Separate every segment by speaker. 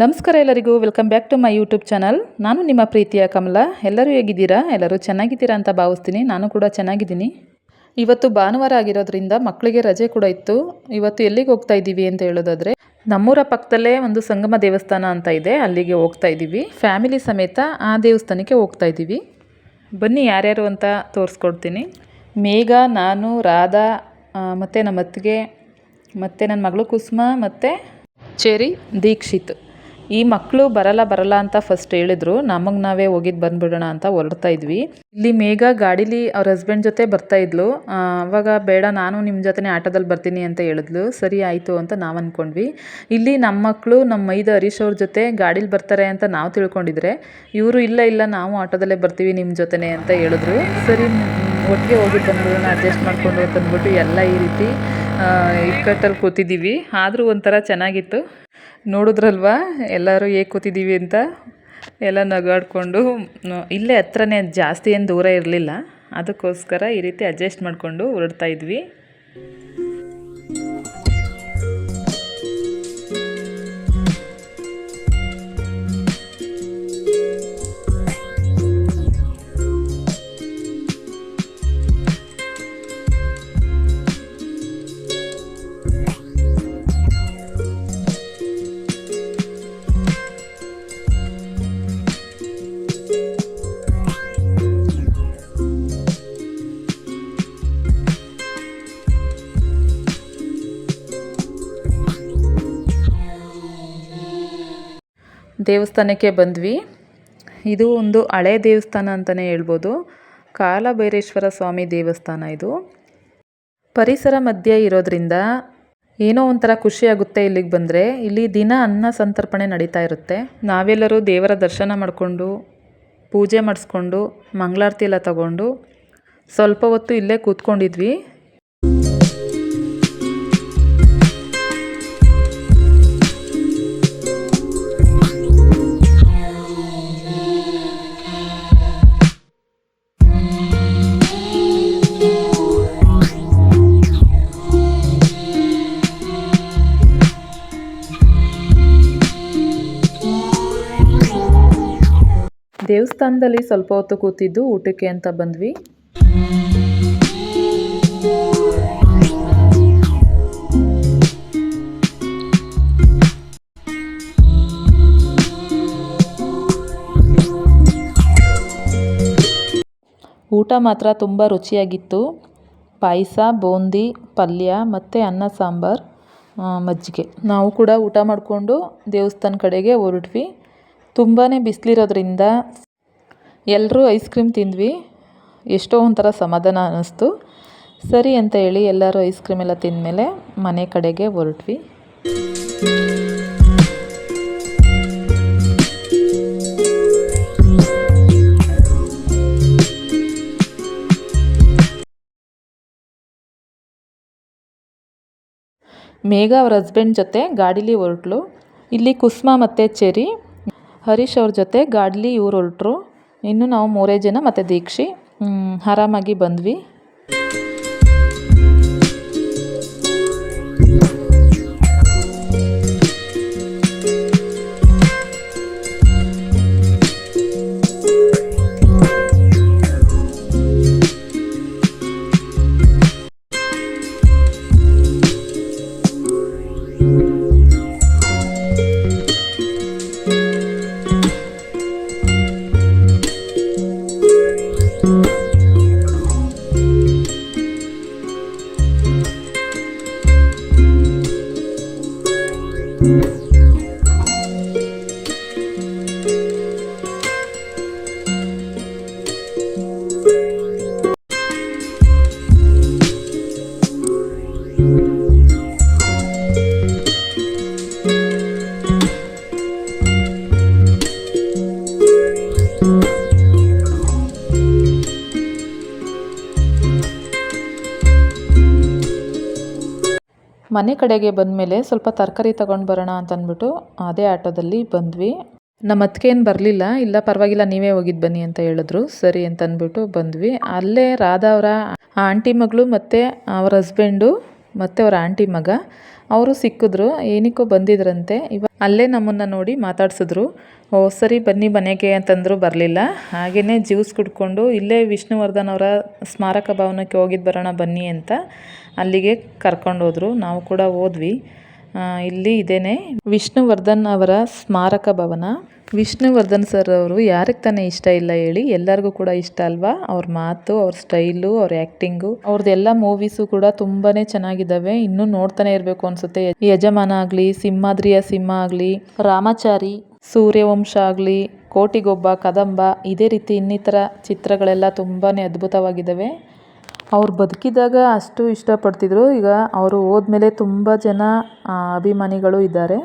Speaker 1: ನಮಸ್ಕಾರ ಎಲ್ಲರಿಗೂ, welcome back to my YouTube channel. ನಾನು ನಿಮ್ಮ ಪ್ರೀತಿಯ ಕಮಲ. ಎಲ್ಲರೂ ಹೇಗಿದ್ದೀರಾ? ಎಲ್ಲರೂ ಚೆನ್ನಾಗಿದ್ದೀರಾ ಅಂತ ಭಾವಿಸ್ತೀನಿ. ನಾನು ಕೂಡ ಚೆನ್ನಾಗಿದ್ದೀನಿ. ಇವತ್ತು ಭಾನುವಾರ ಆಗಿರೋದ್ರಿಂದ ಮಕ್ಕಳಿಗೆ ರಜೆ ಕೂಡ ಇತ್ತು. ಇವತ್ತು ಎಲ್ಲಿಗೆ ಹೋಗ್ತಾ ಇದ್ದೀವಿ ಅಂತ ಹೇಳೋದಾದರೆ, ನಮ್ಮೂರ ಪಕ್ಕದಲ್ಲೇ ಒಂದು ಸಂಗಮ ದೇವಸ್ಥಾನ ಅಂತ ಇದೆ, ಅಲ್ಲಿಗೆ ಹೋಗ್ತಾ ಇದ್ದೀವಿ. ಫ್ಯಾಮಿಲಿ ಸಮೇತ ಆ ದೇವಸ್ಥಾನಕ್ಕೆ ಹೋಗ್ತಾ ಇದ್ದೀವಿ. ಬನ್ನಿ ಯಾರ್ಯಾರು ಅಂತ ತೋರಿಸ್ಕೊಡ್ತೀನಿ. ಮೇಘ, ನಾನು, ರಾಧಾ, ಮತ್ತು ನಮ್ಮ ಅತ್ತಿಗೆ, ಮತ್ತು ನನ್ನ ಮಗಳು ಕುಸುಮ, ಮತ್ತು ಚೆರಿ, ದೀಕ್ಷಿತ್. ಈ ಮಕ್ಕಳು ಬರಲ್ಲ ಅಂತ ಫಸ್ಟ್ ಹೇಳಿದ್ರು. ನಮಗೆ ನಾವೇ ಹೋಗಿದ್ದು ಬಂದುಬಿಡೋಣ ಅಂತ ಹೊರಡ್ತಾ ಇದ್ವಿ. ಇಲ್ಲಿ ಮೇಘ ಗಾಡೀಲಿ ಅವ್ರ ಹಸ್ಬೆಂಡ್ ಜೊತೆ ಬರ್ತಾ ಇದ್ಲು. ಅವಾಗ ಬೇಡ, ನಾನು ನಿಮ್ಮ ಜೊತೆ ಆಟೋದಲ್ಲಿ ಬರ್ತೀನಿ ಅಂತ ಹೇಳಿದ್ಲು. ಸರಿ ಆಯಿತು ಅಂತ ನಾವು ಅಂದ್ಕೊಂಡ್ವಿ. ಇಲ್ಲಿ ನಮ್ಮ ಮಕ್ಕಳು ನಮ್ಮ ಮೈದ ಹರೀಶ್ ಅವ್ರ ಜೊತೆ ಗಾಡೀಲಿ ಬರ್ತಾರೆ ಅಂತ ನಾವು ತಿಳ್ಕೊಂಡಿದ್ರೆ, ಇವರು ಇಲ್ಲ ನಾವು ಆಟೋದಲ್ಲೇ ಬರ್ತೀವಿ ನಿಮ್ಮ ಜೊತೆನೇ ಅಂತ ಹೇಳಿದ್ರು. ಸರಿ ಒಟ್ಟಿಗೆ ಹೋಗಿದ್ದು ಬಂದ್ಬಿಡೋಣ, ಅಡ್ಜಸ್ಟ್ ಮಾಡಿಕೊಂಡು ಅಂತಂದ್ಬಿಟ್ಟು ಎಲ್ಲ ಈ ರೀತಿ ಇಕ್ಕಟ್ಟಲ್ಲಿ ಕೂತಿದ್ದೀವಿ. ಆದರೂ ಒಂಥರ ಚೆನ್ನಾಗಿತ್ತು. ನೋಡಿದ್ರಲ್ವಾ ಎಲ್ಲರೂ ಹೇಗೆ ಕೂತಿದ್ದೀವಿ ಅಂತ. ಎಲ್ಲ ನಗಾಡಿಕೊಂಡು, ಇಲ್ಲೇ ಹತ್ರನೇ, ಜಾಸ್ತಿ ಏನು ದೂರ ಇರಲಿಲ್ಲ, ಅದಕ್ಕೋಸ್ಕರ ಈ ರೀತಿ ಅಡ್ಜಸ್ಟ್ ಮಾಡಿಕೊಂಡು ಹೊರಡ್ತಾ ಇದ್ವಿ. ದೇವಸ್ಥಾನಕ್ಕೆ ಬಂದ್ವಿ. ಇದು ಒಂದು ಹಳೆ ದೇವಸ್ಥಾನ ಅಂತಲೇ ಹೇಳ್ಬೋದು. ಕಾಲಭೈರೇಶ್ವರ ಸ್ವಾಮಿ ದೇವಸ್ಥಾನ ಇದು. ಪರಿಸರ ಮಧ್ಯೆ ಇರೋದ್ರಿಂದ ಏನೋ ಒಂಥರ ಖುಷಿಯಾಗುತ್ತೆ ಇಲ್ಲಿಗೆ ಬಂದರೆ. ಇಲ್ಲಿ ದಿನ ಅನ್ನ ಸಂತರ್ಪಣೆ ನಡೀತಾ ಇರುತ್ತೆ. ನಾವೆಲ್ಲರೂ ದೇವರ ದರ್ಶನ ಮಾಡಿಕೊಂಡು, ಪೂಜೆ ಮಾಡಿಸ್ಕೊಂಡು, ಮಂಗಳಾರತಿ ಎಲ್ಲ ತಗೊಂಡು ಸ್ವಲ್ಪ ಹೊತ್ತು ಇಲ್ಲೇ ಕೂತ್ಕೊಂಡಿದ್ವಿ. ದೇವಸ್ಥಾನದಲ್ಲಿ ಸ್ವಲ್ಪ ಹೊತ್ತು ಕೂತಿದ್ದು ಊಟಕ್ಕೆ ಅಂತ ಬಂದ್ವಿ. ಊಟ ಮಾತ್ರ ತುಂಬ ರುಚಿಯಾಗಿತ್ತು. ಪಾಯಸ, ಬೂಂದಿ, ಪಲ್ಯ ಮತ್ತು ಅನ್ನ ಸಾಂಬಾರು, ಮಜ್ಜಿಗೆ. ನಾವು ಕೂಡ ಊಟ ಮಾಡಿಕೊಂಡು ದೇವಸ್ಥಾನ ಕಡೆಗೆ ಹೊರಟ್ವಿ. ತುಂಬಾ ಬಿಸಿಲಿರೋದ್ರಿಂದ ಎಲ್ಲರೂ ಐಸ್ ಕ್ರೀಮ್ ತಿಂದ್ವಿ. ಎಷ್ಟೋ ಒಂಥರ ಸಮಾಧಾನ ಅನ್ನಿಸ್ತು. ಸರಿ ಅಂತ ಹೇಳಿ ಎಲ್ಲರೂ ಐಸ್ ಕ್ರೀಮ್ ಎಲ್ಲ ತಿಂದಮೇಲೆ ಮನೆ ಕಡೆಗೆ ಹೊರಟ್ವಿ. ಮೇಘ ಅವ್ರ ಹಸ್ಬೆಂಡ್ ಜೊತೆ ಗಾಡೀಲಿ ಹೊರಟ್ಲು. ಇಲ್ಲಿ ಕುಸುಮ ಮತ್ತು ಚೆರಿ, ಹರೀಶ್ ಅವ್ರ ಜೊತೆ ಗಾಡೀಲಿ ಇವ್ರು ಹೊರಟ್ರು. ಇನ್ನು ನಾವು 3 ಜನ ಮತ್ತು ದೀಕ್ಷಿ ಆರಾಮಾಗಿ ಬಂದ್ವಿ. ಮನೆ ಕಡೆಗೆ ಬಂದಮೇಲೆ ಸ್ವಲ್ಪ ತರಕಾರಿ ತೊಗೊಂಡು ಬರೋಣ ಅಂತಂದ್ಬಿಟ್ಟು ಅದೇ ಆಟೋದಲ್ಲಿ ಬಂದ್ವಿ. ನಮ್ಮ ಅತ್ತಿಗೆ ಏನು ಬರಲಿಲ್ಲ. ಇಲ್ಲ ಪರವಾಗಿಲ್ಲ, ನೀವೇ ಹೋಗಿದ್ದು ಬನ್ನಿ ಅಂತ ಹೇಳಿದ್ರು. ಸರಿ ಅಂತ ಅಂದ್ಬಿಟ್ಟು ಬಂದ್ವಿ. ಅಲ್ಲೇ ರಾಧಾ ಅವರ ಆಂಟಿ ಮಗಳು ಮತ್ತು ಅವ್ರ ಹಸ್ಬೆಂಡು ಮತ್ತು ಅವರ ಆಂಟಿ ಮಗ ಅವರು ಸಿಕ್ಕಿದ್ರು. ಏನಕ್ಕೋ ಬಂದಿದ್ರಂತೆ. ಅಲ್ಲೇ ನಮ್ಮನ್ನು ನೋಡಿ ಮಾತಾಡ್ಸಿದ್ರು. ಓ ಸರಿ ಬನ್ನಿ ಮನೆಗೆ ಅಂತಂದ್ರು, ಬರಲಿಲ್ಲ. ಹಾಗೆಯೇ ಜ್ಯೂಸ್ ಕುಡ್ಕೊಂಡು ಇಲ್ಲೇ ವಿಷ್ಣುವರ್ಧನ್ ಅವರ ಸ್ಮಾರಕ ಭವನಕ್ಕೆ ಹೋಗಿದ್ದು ಬರೋಣ ಬನ್ನಿ ಅಂತ ಅಲ್ಲಿಗೆ ಕರ್ಕೊಂಡೋದ್ರು. ನಾವು ಕೂಡ ಹೋದ್ವಿ. ಇಲ್ಲಿ ಇದೇನೆ ವಿಷ್ಣುವರ್ಧನ್ ಅವರ ಸ್ಮಾರಕ ಭವನ. ವಿಷ್ಣುವರ್ಧನ್ ಸರ್ ಅವರು ಯಾರಿಗೆ ತಾನೇ ಇಷ್ಟ ಇಲ್ಲ ಹೇಳಿ, ಎಲ್ಲರಿಗೂ ಕೂಡ ಇಷ್ಟ ಅಲ್ವಾ. ಅವ್ರ ಮಾತು, ಅವ್ರ ಸ್ಟೈಲು, ಅವ್ರ ಆ್ಯಕ್ಟಿಂಗು, ಅವ್ರದ್ದೆಲ್ಲ ಮೂವೀಸು ಕೂಡ ತುಂಬಾ ಚೆನ್ನಾಗಿದ್ದಾವೆ. ಇನ್ನೂ ನೋಡ್ತಾನೆ ಇರಬೇಕು ಅನಿಸುತ್ತೆ. ಯಜಮಾನ ಆಗಲಿ, ಸಿಂಹಾದ್ರಿಯ ಸಿಂಹ ಆಗಲಿ, ರಾಮಾಚಾರಿ, ಸೂರ್ಯವಂಶ ಆಗಲಿ, ಕೋಟಿಗೊಬ್ಬ, ಕದಂಬ, ಇದೇ ರೀತಿ ಇನ್ನಿತರ ಚಿತ್ರಗಳೆಲ್ಲ ತುಂಬಾ ಅದ್ಭುತವಾಗಿದ್ದಾವೆ. ಅವ್ರು ಬದುಕಿದಾಗ ಅಷ್ಟು ಇಷ್ಟಪಡ್ತಿದ್ರು. ಈಗ ಅವರು ಹೋದ್ಮೇಲೆ ತುಂಬ ಜನ ಅಭಿಮಾನಿಗಳು ಇದ್ದಾರೆ.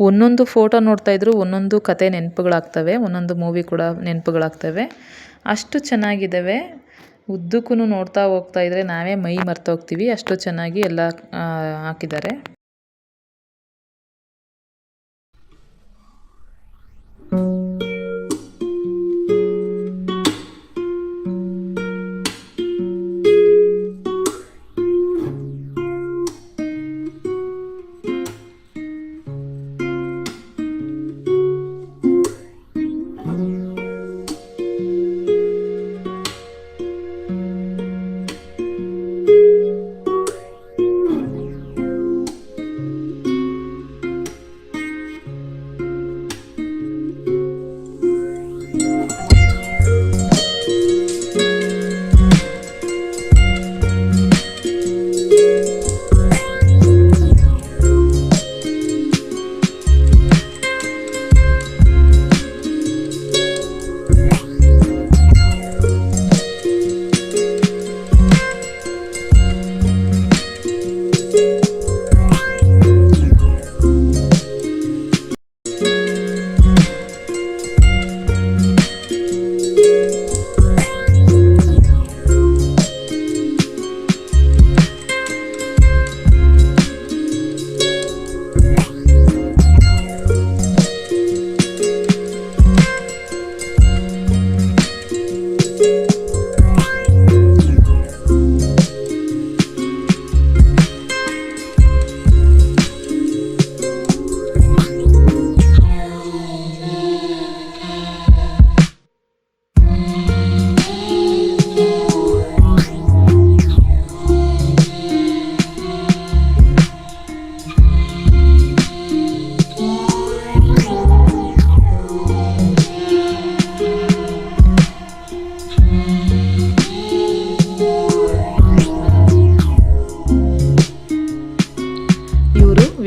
Speaker 1: ಒಂದೊಂದು ಫೋಟೋ ನೋಡ್ತಾಯಿದ್ರು ಒಂದೊಂದು ಕತೆ ನೆನಪುಗಳಾಗ್ತವೆ, ಒಂದೊಂದು ಮೂವಿ ಕೂಡ ನೆನಪುಗಳಾಗ್ತವೆ. ಅಷ್ಟು ಚೆನ್ನಾಗಿದ್ದಾವೆ. ಉದ್ದಕ್ಕೂ ನೋಡ್ತಾ ಹೋಗ್ತಾ ಇದ್ರೆ ನಾವೇ ಮೈ ಮರ್ತೋಗ್ತೀವಿ, ಅಷ್ಟು ಚೆನ್ನಾಗಿ ಎಲ್ಲ ಹಾಕಿದ್ದಾರೆ.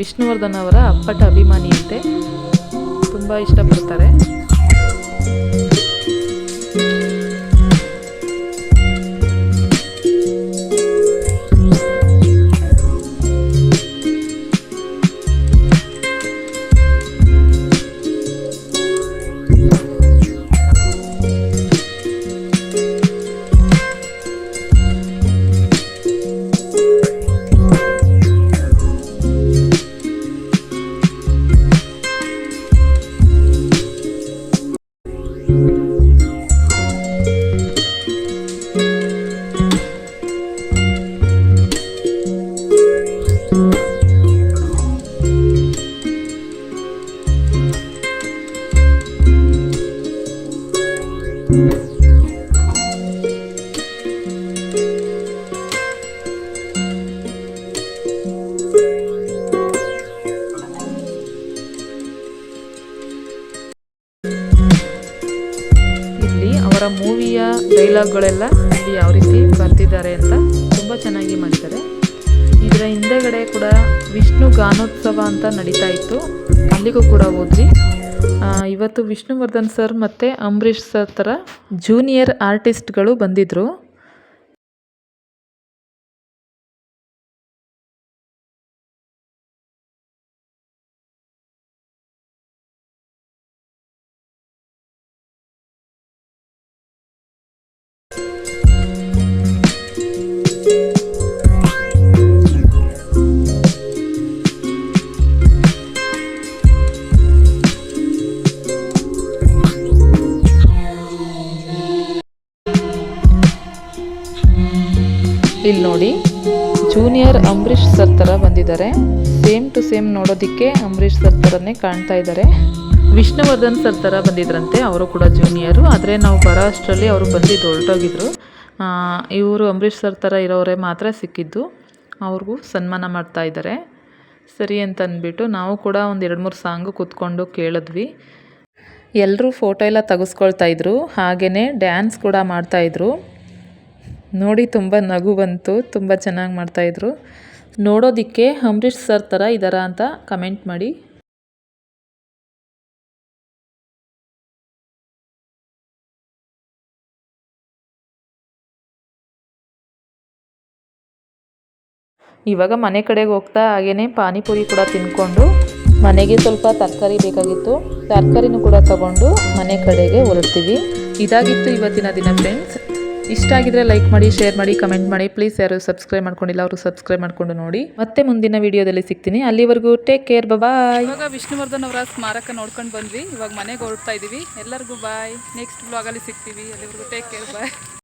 Speaker 1: ವಿಷ್ಣುವರ್ಧನ್ ಅವರ ಅಪ್ಪಟ ಅಭಿಮಾನಿಯಂತೆ, ತುಂಬ ಇಷ್ಟಪಡ್ತಾರೆ. ಅವರ ಮೂವಿಯ ಡೈಲಾಗ್ಗಳೆಲ್ಲ ಇಲ್ಲಿ ಯಾವ ರೀತಿ ಬರ್ತಿದ್ದಾರೆ ಅಂತ ತುಂಬ ಚೆನ್ನಾಗಿ ಮಾಡಿದ್ದಾರೆ. ಇದರ ಹಿಂದೆಗಡೆ ಕೂಡ ವಿಷ್ಣು ಗಾನೋತ್ಸವ ಅಂತ ನಡೀತಾ ಇತ್ತು, ಅಲ್ಲಿಗೂ ಕೂಡ ಹೋದ್ವಿ. ಇವತ್ತು ವಿಷ್ಣುವರ್ಧನ್ ಸರ್ ಮತ್ತು ಅಂಬರೀಷ್ ಸರ್ ಥರ ಜೂನಿಯರ್ ಆರ್ಟಿಸ್ಟ್ಗಳು ಬಂದಿದ್ದರು. ಇಲ್ಲಿ ನೋಡಿ ಜೂನಿಯರ್ ಅಂಬರೀಷ್ ಸರ್ ಥರ ಬಂದಿದ್ದಾರೆ. ಸೇಮ್ ಟು ಸೇಮ್ ನೋಡೋದಕ್ಕೆ ಅಂಬರೀಷ್ ಸರ್ ಥರನೇ ಕಾಣ್ತಾ ಇದ್ದಾರೆ. ವಿಷ್ಣುವರ್ಧನ್ ಸರ್ ಥರ ಬಂದಿದ್ರಂತೆ, ಅವರು ಕೂಡ ಜೂನಿಯರು. ಆದರೆ ನಾವು ಬರೋ ಅಷ್ಟರಲ್ಲಿ ಅವರು ಬಂದಿದ್ದು ಹೊರಟೋಗಿದ್ರು. ಇವರು ಅಂಬರೀಷ್ ಸರ್ ಥರ ಇರೋರೇ ಮಾತ್ರ ಸಿಕ್ಕಿದ್ದು. ಅವ್ರಿಗೂ ಸನ್ಮಾನ ಮಾಡ್ತಾ ಇದ್ದಾರೆ. ಸರಿ ಅಂತ ಅಂದ್ಬಿಟ್ಟು ನಾವು ಕೂಡ ಒಂದು 2-3 ಸಾಂಗು ಕೂತ್ಕೊಂಡು ಕೇಳಿದ್ವಿ. ಎಲ್ಲರೂ ಫೋಟೋ ಎಲ್ಲ ತೆಗೆಸ್ಕೊಳ್ತಾ ಇದ್ರು, ಹಾಗೆಯೇ ಡ್ಯಾನ್ಸ್ ಕೂಡ ಮಾಡ್ತಾಯಿದ್ರು. ನೋಡಿ ತುಂಬ ನಗು ಬಂತು, ತುಂಬ ಚೆನ್ನಾಗಿ ಮಾಡ್ತಾಯಿದ್ರು. ನೋಡೋದಕ್ಕೆ ಅಂಬರೀಷ್ ಸರ್ ಥರ ಇದ್ದಾರಾ ಅಂತ ಕಮೆಂಟ್ ಮಾಡಿ. ಇವಾಗ ಮನೆ ಕಡೆಗೆ ಹೋಗ್ತಾ ಹಾಗೇ ಪಾನಿಪುರಿ ಕೂಡ ತಿಂದ್ಕೊಂಡು ಮನೆಗೆ ಸ್ವಲ್ಪ ತರಕಾರಿ ಬೇಕಾಗಿತ್ತು, ತರಕಾರಿನೂ ಕೂಡ ತಗೊಂಡು ಮನೆ ಕಡೆಗೆ ಹೊರಡ್ತೀವಿ. ಇದಾಗಿತ್ತು ಇವತ್ತಿನ ದಿನ ಫ್ರೆಂಡ್ಸ್. ಇಷ್ಟ ಆಗಿದ್ರೆ ಲೈಕ್ ಮಾಡಿ, ಶೇರ್ ಮಾಡಿ, ಕಮೆಂಟ್ ಮಾಡಿ. ಪ್ಲೀಸ್ ಯಾರು ಸಬ್ಸ್ಕ್ರೈಬ್ ಮಾಡ್ಕೊಂಡಿಲ್ಲ ಅವರು ಸಬ್ಸ್ಕ್ರೈಬ್ ಮಾಡ್ಕೊಂಡು ನೋಡಿ. ಮತ್ತೆ ಮುಂದಿನ ವಿಡಿಯೋದಲ್ಲಿ ಸಿಗ್ತೀನಿ. ಅಲ್ಲಿವರೆಗೂ ಟೇಕ್ ಕೇರ್, ಬಾಯ್. ಇವಾಗ ವಿಷ್ಣುವರ್ಧನ್ ಅವರ ಸ್ಮಾರಕ ನೋಡ್ಕೊಂಡು ಬಂದ್ವಿ. ಇವಾಗ ಮನೆಗೆ ಹೊರಡ್ತಾ ಇದ್ದೀವಿ. ಎಲ್ಲರಿಗೂ ಬಾಯ್. ನೆಕ್ಸ್ಟ್ ಬ್ಲಾಗಲ್ಲಿ ಸಿಗ್ತೀವಿ. ಅಲ್ಲಿವರೆಗೂ ಟೇಕ್ ಕೇರ್, ಬಾಯ್.